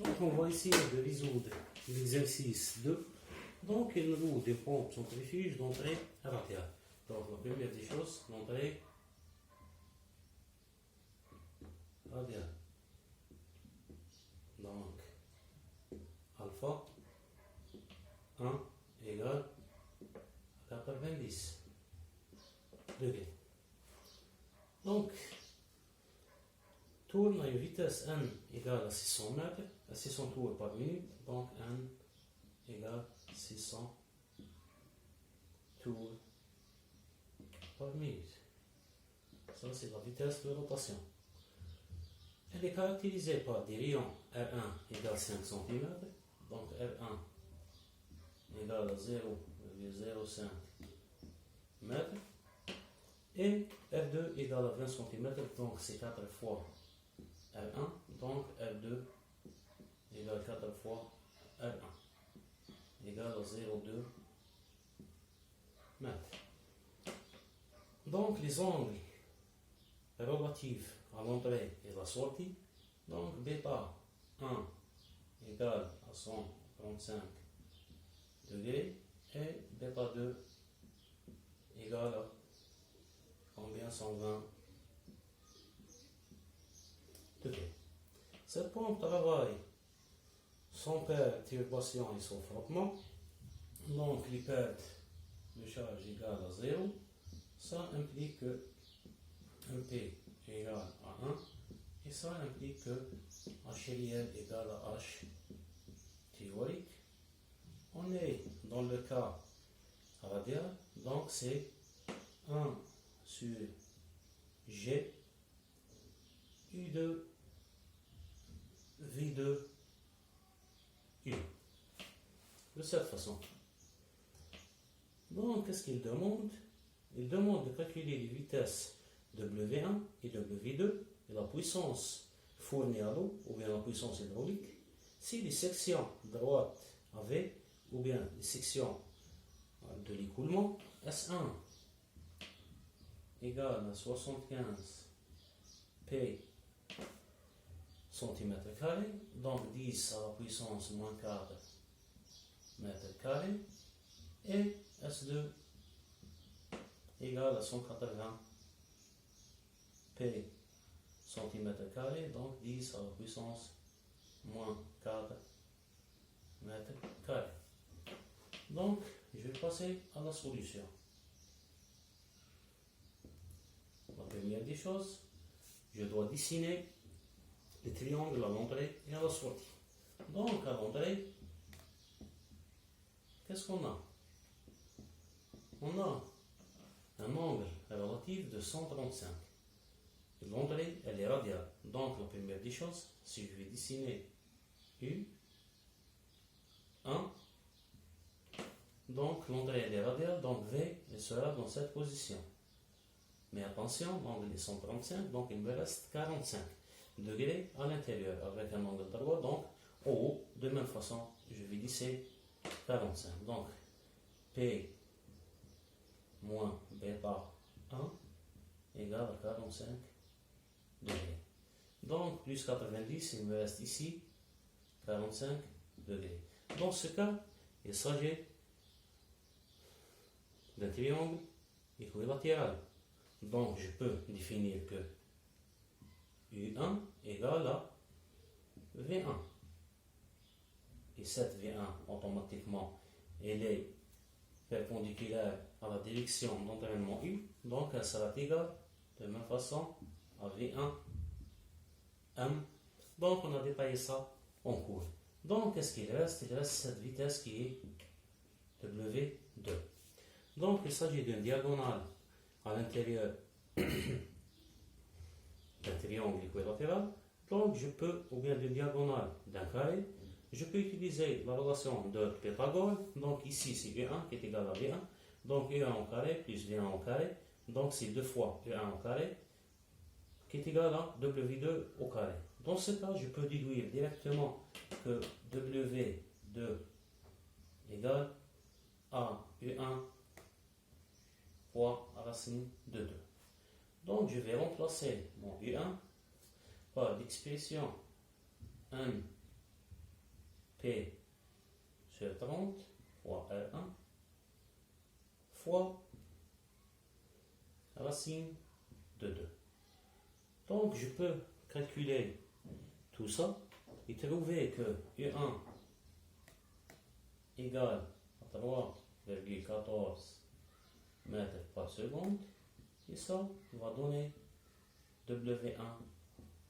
Donc on va essayer de résoudre l'exercice 2. Donc il nous faut des pompes centrifuges d'entrée radiale. Donc la première des choses, l'entrée radiale. Donc alpha 1 égale 90 degrés. Donc tourne à une vitesse n égale à 600 mètres, à 600 tours par minute, donc n égale 600 tours par minute. Ça, c'est la vitesse de rotation. Elle est caractérisée par des rayons R1 égale 5 cm, donc R1 égale à 0,05 m, et R2 égale à 20 cm, donc c'est 4 fois R1, donc R2 égale 4 fois R1, égale à 0,2 m. Donc les angles relatifs à l'entrée et la sortie, donc bêta 1 égale à 135 degrés et bêta 2 égale à combien? 120 degrés. Cette pompe travaille sans perturbation et sans frottement, donc les pertes de charge égale à 0. Ça implique que P égale à 1 et ça implique que H réel égale à H théorique. On est dans le cas radial, donc c'est 1 sur G U2 V2 U. De cette façon. Donc, qu'est-ce qu'il demande? Il demande de calculer les vitesses W1 et W2 et la puissance fournie à l'eau ou bien la puissance hydraulique si les sections droites AV ou bien les sections de l'écoulement S1 égale à 75 P cm², donc 10 à la puissance moins 4 m², et S2 égale à 180 P cm², donc 10 à la puissance moins 4 m². Donc, je vais passer à la solution. La première des choses, je dois dessiner les triangles à l'entrée et à la sortie. Donc, à l'entrée, qu'est-ce qu'on a? On a un angle relatif de 135. Et l'entrée, elle est radiale. Donc, la première des choses, si je vais dessiner U1, donc l'entrée, elle est radiale, donc V, elle sera dans cette position. Mais attention, l'angle est 135, donc il me reste 45 degrés à l'intérieur avec un angle droit. Donc, au haut, de même façon, je vais lisser 45. Donc, P moins bêta 1 égale à 45 degrés. Donc, plus 90, il me reste ici 45 degrés. Dans ce cas, il s'agit d'un triangle équilatéral. Donc, je peux définir que U1 égale à V1. Et cette V1, automatiquement, elle est perpendiculaire à la direction d'entraînement U. Donc, elle sera égale de la même façon à V1 M. Donc, on a détaillé ça en cours. Donc, qu'est-ce qu'il reste? Il reste cette vitesse qui est W2. Donc, il s'agit d'une diagonale à l'intérieur d'un triangle équilatéral. Donc, je peux, ou bien d'une diagonale d'un carré, je peux utiliser la relation de Pythagore. Donc, ici, c'est U1 qui est égal à V1. Donc, U1 au carré plus V1 au carré. Donc, c'est 2 fois U1 au carré qui est égal à W2 au carré. Dans ce cas, je peux déduire directement que W2 égale à U1 fois racine de 2. Donc, je vais remplacer mon U1 par l'expression n P sur 30 fois R1 fois racine de 2. Donc, je peux calculer tout ça et trouver que U1 égale à 3,14 mètres par seconde. Et ça va donner W1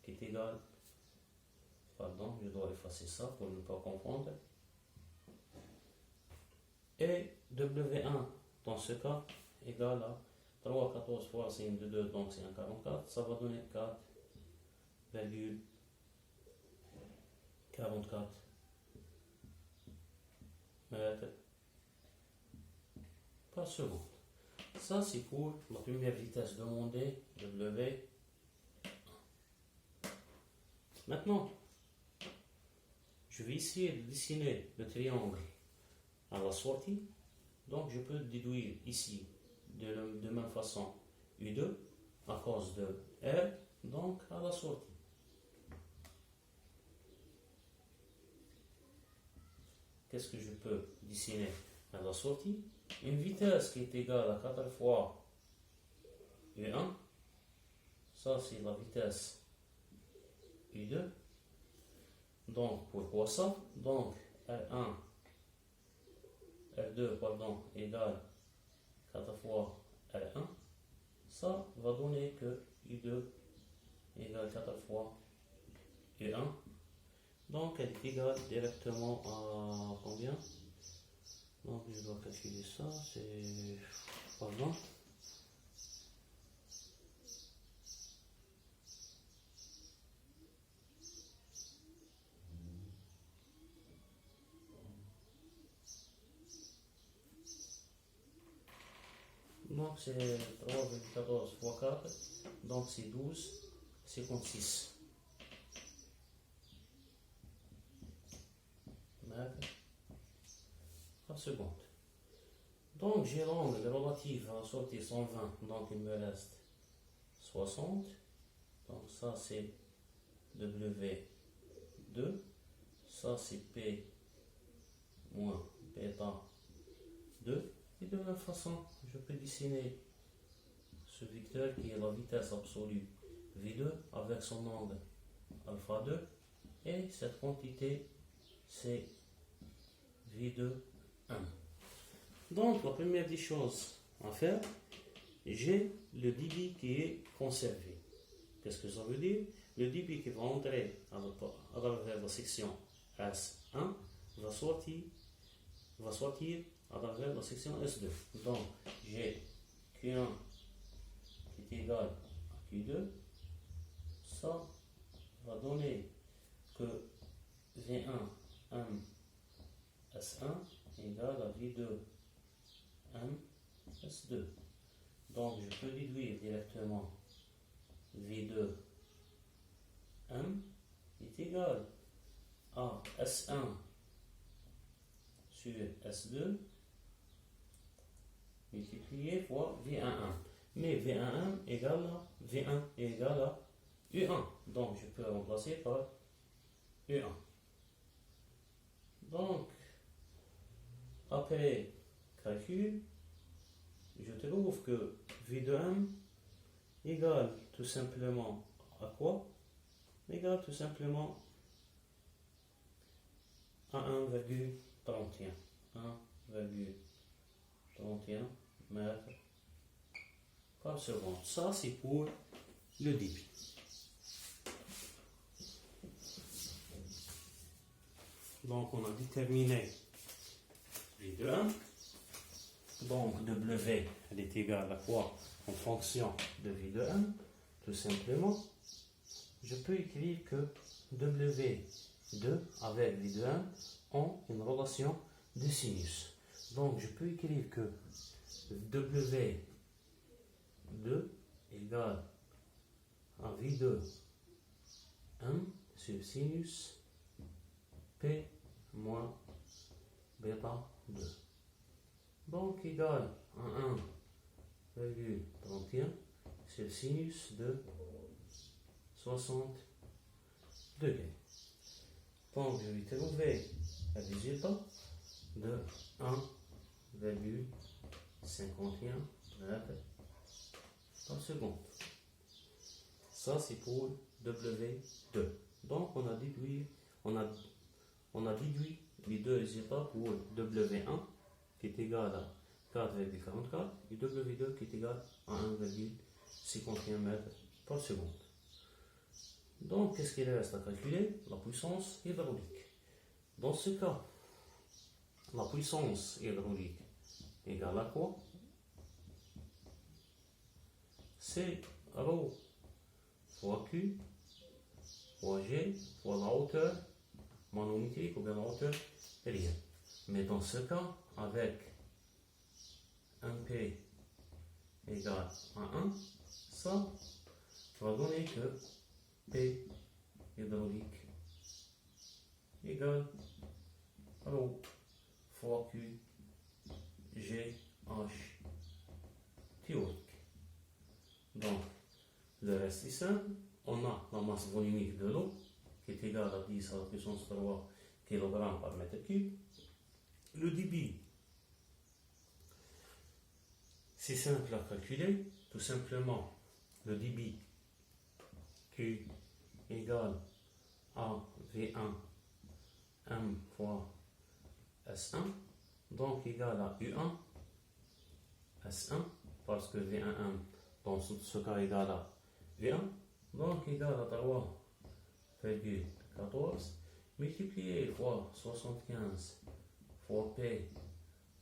qui est égal, pardon, je dois effacer ça pour ne pas confondre. Et W1 dans ce cas égale à 3,14 fois sin de 2, donc c'est 1,44, ça va donner 4,44 mètres par seconde. Ça, c'est pour la première vitesse demandée, W. Maintenant, je vais essayer de dessiner le triangle à la sortie. Donc, je peux déduire ici de même façon U2 à cause de R, donc à la sortie. Qu'est-ce que je peux dessiner à la sortie? Une vitesse qui est égale à 4 fois U1. Ça, c'est la vitesse U2. Donc, pourquoi ça? Donc, R1, R2, pardon, égale 4 fois R1. Ça va donner que U2 égale 4 fois U1. Donc, elle est égale directement à combien? Donc, je dois calculer ça, c'est... Pardon. Donc, c'est 3,14 fois 4, donc c'est 12,56 mètres par seconde. Donc, j'ai l'angle relatif à la sortie 120, donc il me reste 60. Donc, ça c'est W2, ça c'est P moins bêta 2. Et de la même façon, je peux dessiner ce vecteur qui est la vitesse absolue V2 avec son angle alpha 2. Et cette quantité, c'est V2 1. Donc, la première des choses à faire, j'ai le débit qui est conservé. Qu'est-ce que ça veut dire? Le débit qui va entrer à travers la section S1 va sortir à travers la section S2. Donc, j'ai Q1 qui est égal à Q2. Ça va donner que V1 M S1 égale à V2 M S2. Donc, je peux déduire directement V2 M est égal à S1 sur S2 multiplié fois V11. Mais V11 égale à V1 égale à U1. Donc, je peux remplacer par U1. Donc, après calcul, je trouve que V2M égale tout simplement à quoi? Égale tout simplement à 1,31. 1,31 mètres par seconde. Ça, c'est pour le débit. Donc, on a déterminé V2M. Donc, W, elle est égale à quoi en fonction de V2M? Tout simplement, je peux écrire que W2 avec V2M ont une relation de sinus. Donc, je peux écrire que W2 égale à V2M sur sinus P moins bêta 2. Donc, égal à 1,31 sur sinus de 60 degrés. Donc, je vais trouver le résultat de 1,51 mètres par seconde. Ça, c'est pour W2. Donc, on a déduit les deux résultats pour W1 qui est égal à 4,44 et W2 qui est égal à 1,51 mètres par seconde. Donc, qu'est-ce qu'il reste à calculer? La puissance hydraulique. Dans ce cas, la puissance hydraulique égale à quoi? C'est ρ fois Q fois G fois la hauteur manométrique ou bien la hauteur réelle. Mais dans ce cas, avec un P égale à 1, ça va donner que P hydraulique égale ρ fois Q G H théorique. Donc, le reste est simple. On a la masse volumique de l'eau qui est égale à 10 à la puissance 3 kg par mètre cube. Le débit, c'est simple à calculer. Tout simplement, le débit Q égale à V1 M fois S1, donc égal à U1 S1, parce que V1M dans ce cas égal à V1, donc égal à 3,14 multiplié fois 75 fois P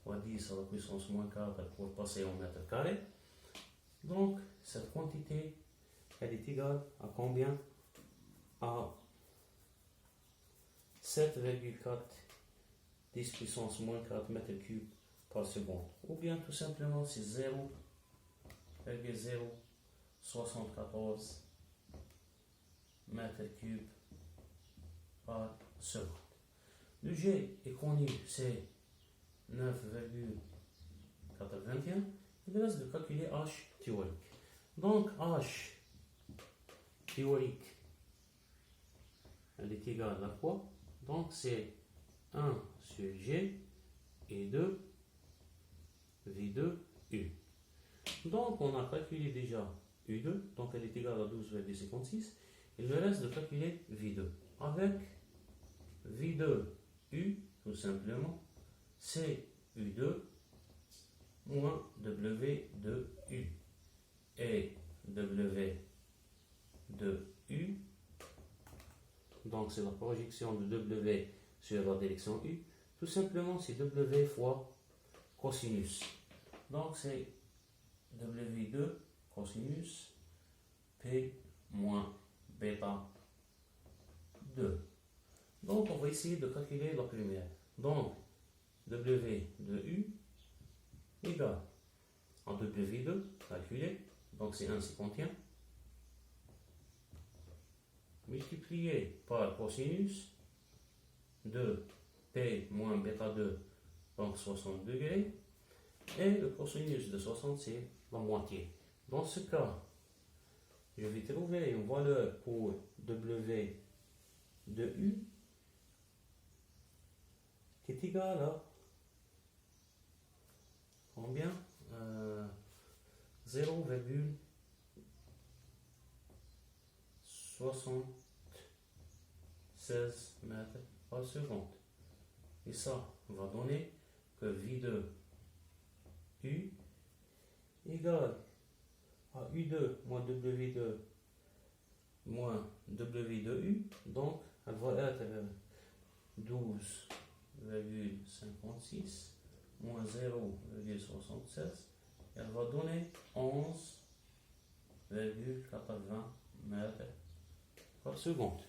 fois 10 à la puissance moins 4 pour passer en mètre carré. Donc cette quantité elle est égale à combien? À 7,4 10 puissance moins 4 mètres cubes par seconde. Ou bien tout simplement c'est 0,074 mètres cubes par seconde. Le G est connu, c'est 9,81. Il reste de calculer H théorique. Donc H théorique, elle est égale à quoi? Donc c'est 1 sur G et 2 V2 U. Donc on a calculé déjà U2, donc elle est égale à 12,56. Il me reste de calculer V2. Avec V2U, tout simplement, c'est U2 moins W2U. Et W2U, donc c'est la projection de W sur la direction U, tout simplement c'est W fois cosinus. Donc c'est W2 cosinus P moins bêta 2. Donc on va essayer de calculer la première. Donc W2U égale à W2 calculé, donc c'est 1/51, multiplié par cosinus de P moins bêta 2, donc 60 degrés, et le cosinus de 60 c'est la moitié. Dans ce cas, je vais trouver une valeur pour W de U qui est égale à combien? 0,76 mètres par seconde. Et ça va donner que V2U égale à U2 moins W2 moins W2U. Donc, elle va être 12,56 moins 0,76. Elle va donner 11,80 mètres par seconde.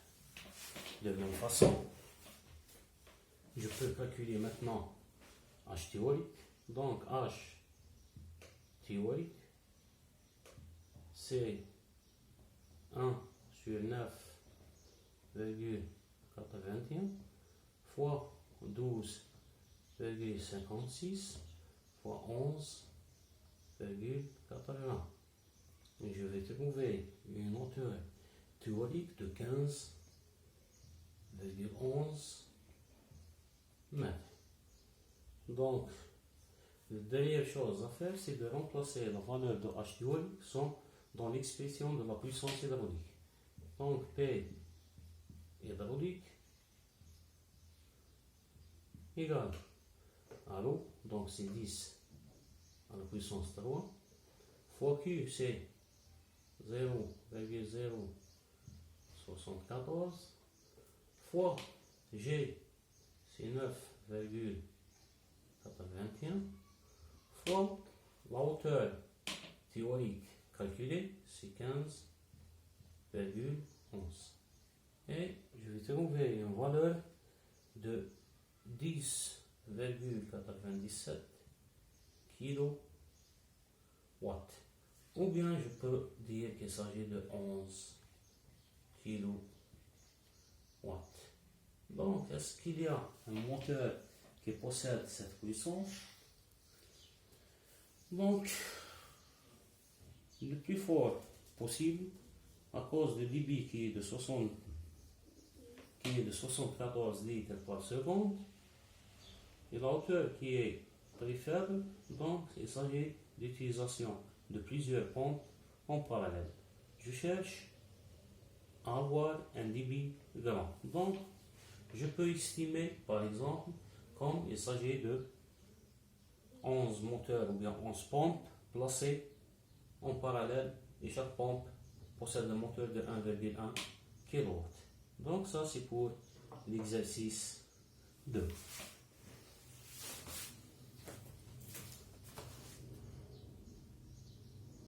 De la même façon, je peux calculer maintenant H théorique. Donc H théorique, c'est 1 sur 9,81 fois 12,56 fois 11,80. Et je vais trouver une hauteur théorique de 15,8 11 mètres. Donc, la dernière chose à faire, c'est de remplacer la valeur de H théorique dans l'expression de la puissance hydraulique. Donc, P hydraulique égale à l'eau, donc c'est 10 à la puissance 3, fois Q, c'est 0,074, fois G, c'est 9,81, fois la hauteur théorique calculée, c'est 15,11. Et je vais trouver une valeur de 10,97 kW. Ou bien je peux dire qu'il s'agit de 11 kW. Donc, est-ce qu'il y a un moteur qui possède cette puissance? Donc, le plus fort possible, à cause du débit qui est de 74 litres par seconde, et la hauteur qui est très faible, donc il s'agit d'utilisation de plusieurs pompes en parallèle. Je cherche à avoir un débit grand. Donc, je peux estimer, par exemple, comme il s'agit de 11 moteurs ou bien 11 pompes placées en parallèle et chaque pompe possède un moteur de 1,1 kW. Donc ça c'est pour l'exercice 2.